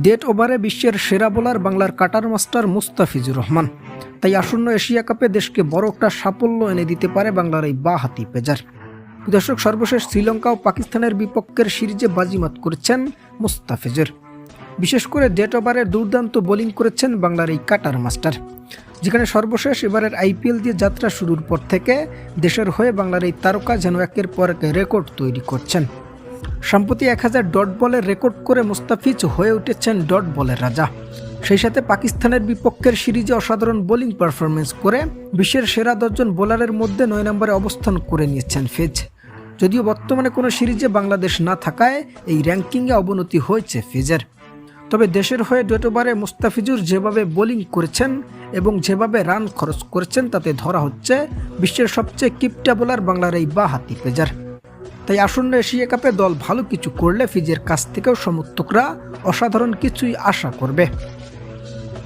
Dead ওভারে বিশ্বের সেরা বোলার বাংলার কাটার মাস্টার মুস্তাফিজুর রহমান। তাই আসন্ন এশিয়া কাপে দেশকে বড় একটা সাফল্য এনে দিতে পারে বাংলার এই বাঁহাতি পেজার। দর্শক, সর্বশেষ শ্রীলঙ্কা ও পাকিস্তানের বিপক্ষের সিরিজে বাজিমাত করেছেন মুস্তাফিজুর। বিশেষ করে ডেড ওভারে দুর্দান্ত বোলিং করেছেন বাংলার এই কাটার মাস্টার, যেখানে সর্বশেষ এবারের আইপিএল দিয়ে যাত্রা শুরুর পর থেকে দেশের হয়ে বাংলার এই তারকা যেন একের পর এক রেকর্ড তৈরি করছেন। সম্প্রতি 1000 ডট বলের রেকর্ড করে মুস্তাফিজ হয়ে উঠেছেন ডট বলের রাজা। সেই সাথে পাকিস্তানের বিপক্ষের সিরিজে অসাধারণ বোলিং পারফরমেন্স করে বিশ্বের সেরা 10 জন বোলারের মধ্যে 9 নম্বরে অবস্থান করে নিয়েছেন ফিজ। যদিও বর্তমানে কোনো সিরিজে বাংলাদেশ না থাকায় এই র্যাঙ্কিংয়ে অবনতি হয়েছে ফিজের। তবে দেশের হয়ে ডেড ওভারে মুস্তাফিজুর যেভাবে বোলিং করেছেন এবং যেভাবে রান খরচ করেছেন তাতে ধরা হচ্ছে বিশ্বের সবচেয়ে কিপটা বোলার বাংলার এই বাঁহাতি পেজার। তাই আসন্ন এশিয়া কাপে দল ভালো কিছু করলে ফিজের কাছ থেকেও সমর্থকরা অসাধারণ কিছুই আশা করবে।